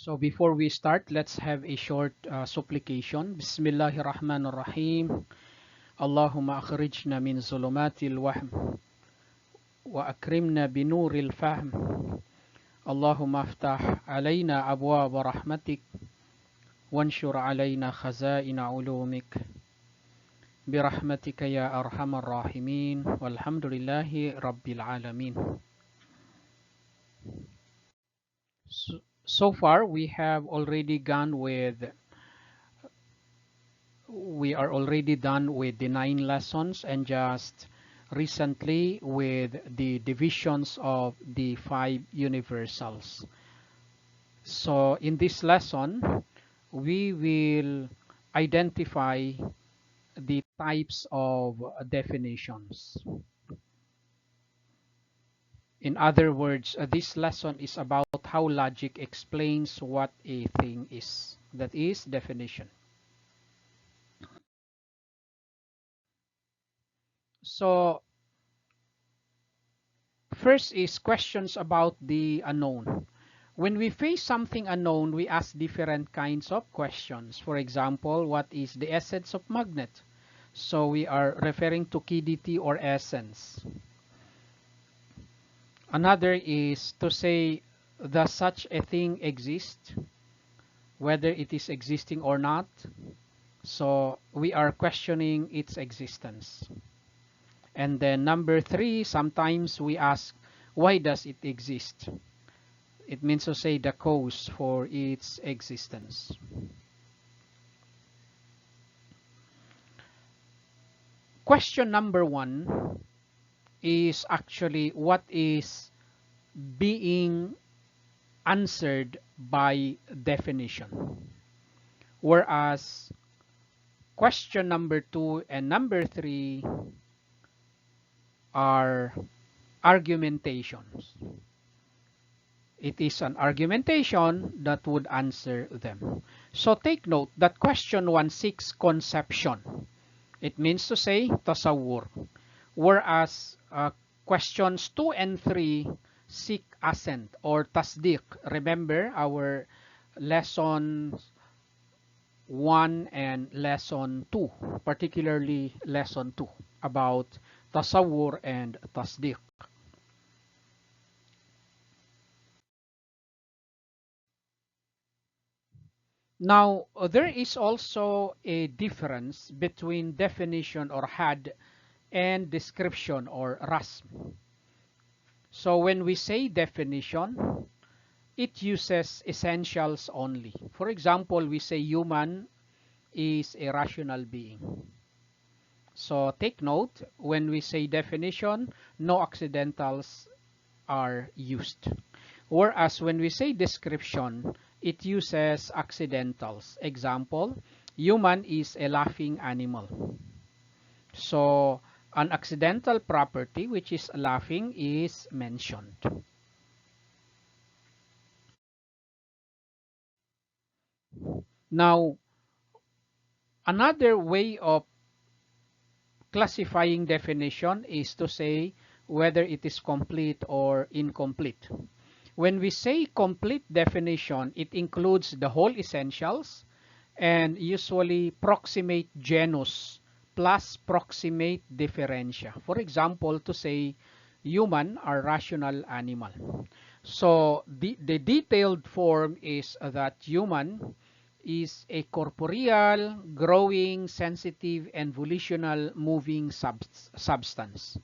So before we start, let's have a short supplication. Bismillahirrahmanirrahim. Allahumma akhrijna min zulumatil wahm wa akrimna binuril fahm. Allahumma aftah alayna abwaab rahmatik wanshur alayna khazaina ulumik birahmatika ya arhamar rahimin walhamdulillahi rabbil alamin. So far we are already done with the 9 lessons and just recently with the divisions of the 5 universals. So in this lesson, we will identify the types of definitions. In other words, this lesson is about how logic explains what a thing is. That is definition. So first is questions about the unknown. When we face something unknown, we ask different kinds of questions. For example, what is the essence of magnet? So we are referring to quiddity or essence. Another is to say, does such a thing exist? Whether it is existing or not. So we are questioning its existence. And then number 3, sometimes we ask, why does it exist? It means to say the cause for its existence. Question number 1 is actually what is being answered by definition. Whereas question number 2 and number 3 are argumentations. It is an argumentation that would answer them. So take note that question 1 seeks conception. It means to say tasawwur. Whereas questions 2 and 3 seek assent or tasdiq. Remember our lessons 1 and lesson 2, particularly lesson 2 about tasawwur and tasdiq. Now, there is also a difference between definition or had and description or rasm. So when we say definition, it uses essentials only. For example, we say human is a rational being. So take note, when we say definition, no accidentals are used. Whereas when we say description, it uses accidentals. Example, human is a laughing animal. So an accidental property, which is laughing, is mentioned. Now, another way of classifying definition is to say whether it is complete or incomplete. When we say complete definition, it includes the whole essentials and usually proximate genus plus proximate differentia. For example, to say human are rational animal. So the detailed form is that human is a corporeal, growing, sensitive, and volitional moving substance.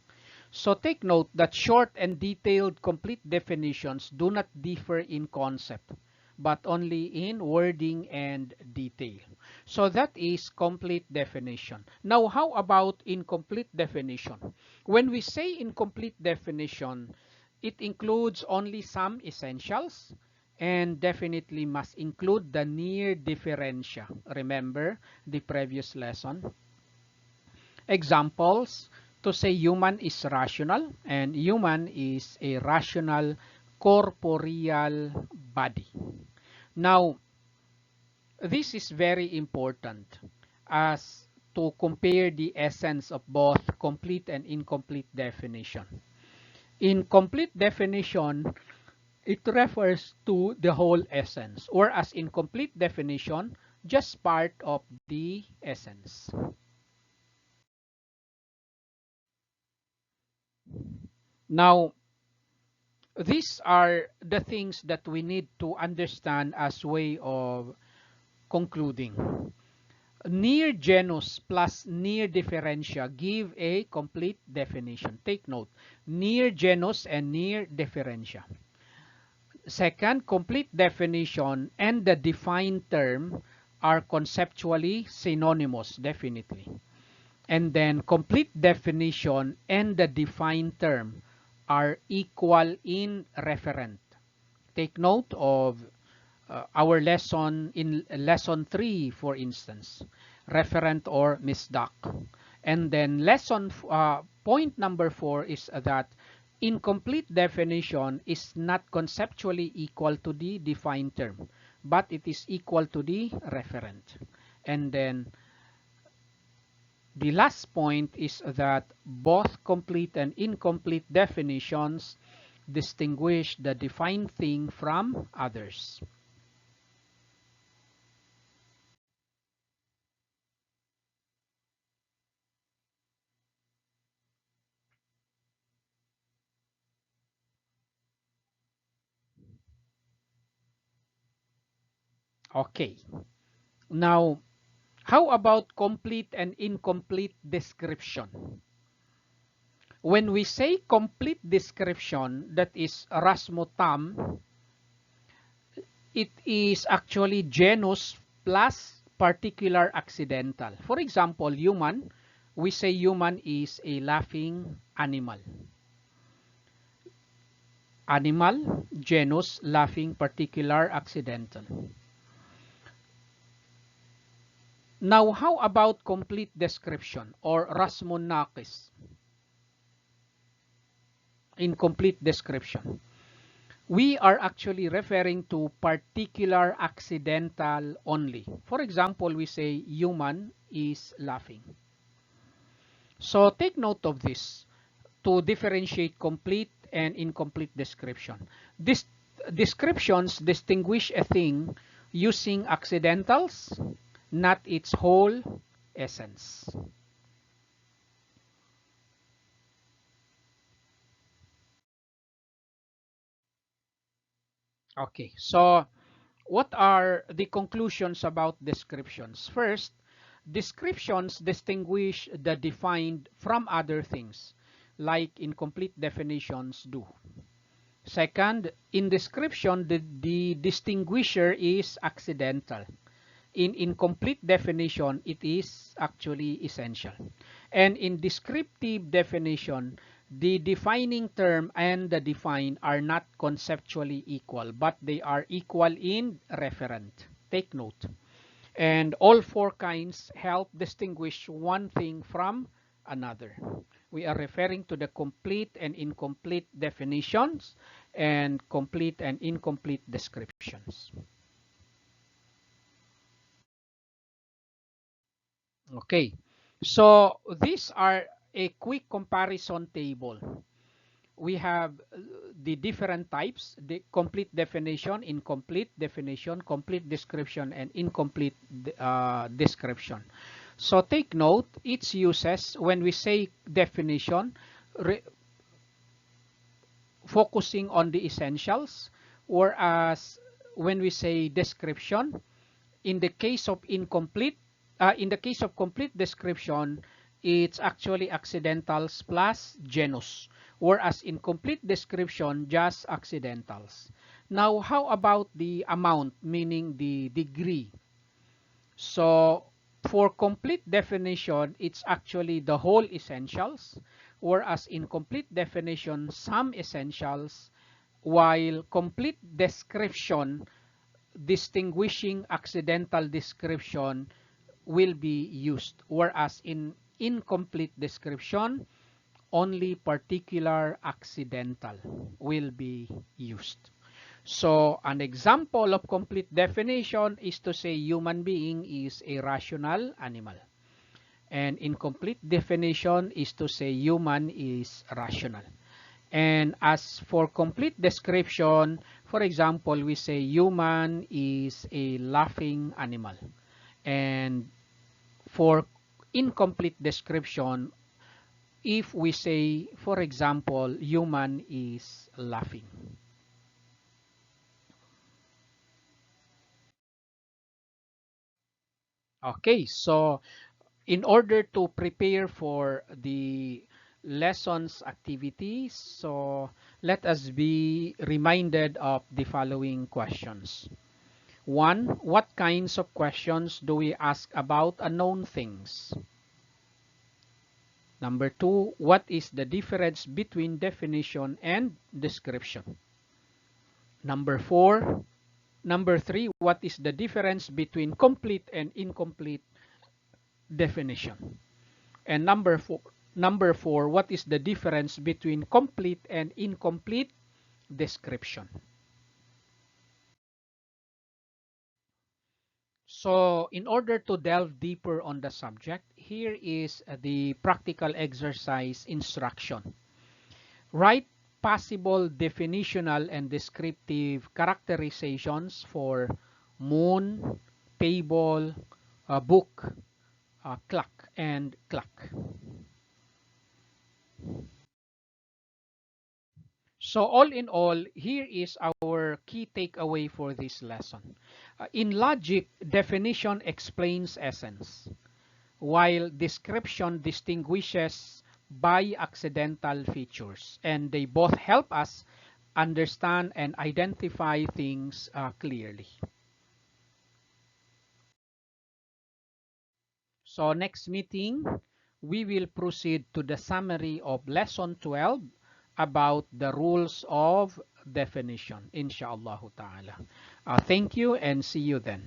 So take note that short and detailed complete definitions do not differ in concept, but only in wording and detail. So that is complete definition. Now, how about incomplete definition? When we say incomplete definition, it includes only some essentials and definitely must include the near differentia. Remember the previous lesson? Examples, to say human is rational and human is a rational corporeal body. Now, this is very important as to compare the essence of both complete and incomplete definition. In complete definition, it refers to the whole essence, whereas incomplete definition, just part of the essence. Now, these are the things that we need to understand as way of concluding. Near genus plus near differentia give a complete definition. Take note, near genus and near differentia. Second, complete definition and the defined term are conceptually synonymous, definitely. And then complete definition and the defined term are equal in referent. Take note of our lesson in lesson 3, for instance, referent or misdoc. And then point number 4 is that incomplete definition is not conceptually equal to the defined term, but it is equal to the referent. And then the last point is that both complete and incomplete definitions distinguish the defined thing from others. Okay. Now, how about complete and incomplete description? When we say complete description, that is rasmotam, it is actually genus plus particular accidental. For example, human, we say human is a laughing animal. Animal, genus, laughing, particular, accidental. Now, how about complete description or rasmonakis? Incomplete description. We are actually referring to particular accidental only. For example, we say human is laughing. So take note of this to differentiate complete and incomplete description. These descriptions distinguish a thing using accidentals, not its whole essence. Okay, so what are the conclusions about descriptions? First, descriptions distinguish the defined from other things, like incomplete definitions do. Second, in description, the distinguisher is accidental. In incomplete definition, it is actually essential. And in descriptive definition, the defining term and the defined are not conceptually equal, but they are equal in referent. Take note. And all four kinds help distinguish one thing from another. We are referring to the complete and incomplete definitions and complete and incomplete descriptions. Okay, so these are a quick comparison table. We have the different types, the complete definition, incomplete definition, complete description, and incomplete description. So take note, its uses when we say definition, focusing on the essentials, whereas when we say description, in the case of complete description, it's actually accidentals plus genus, whereas in complete description, just accidentals. Now, how about the amount, meaning the degree? So, for complete definition, it's actually the whole essentials, whereas in complete definition, some essentials, while complete description, distinguishing accidental description will be used, whereas in incomplete description, only particular accidental will be used. So an example of complete definition is to say human being is a rational animal. And incomplete definition is to say human is rational. And as for complete description, for example, we say human is a laughing animal. And for incomplete description, if we say, for example, human is laughing. Okay, so in order to prepare for the lessons activities, so let us be reminded of the following questions. One, what kinds of questions do we ask about unknown things? Number two, what is the difference between definition and description? Number four, number three, what is the difference between complete and incomplete definition? And number four, what is the difference between complete and incomplete description? So in order to delve deeper on the subject, here is the practical exercise instruction. Write possible definitional and descriptive characterizations for moon, table, book, clock, and clock. So all in all, here is our key takeaway for this lesson. In logic, definition explains essence, while description distinguishes by accidental features, and they both help us understand and identify things clearly. So next meeting, we will proceed to the summary of lesson 12 about the rules of definition, inshallah ta'ala. Thank you and see you then.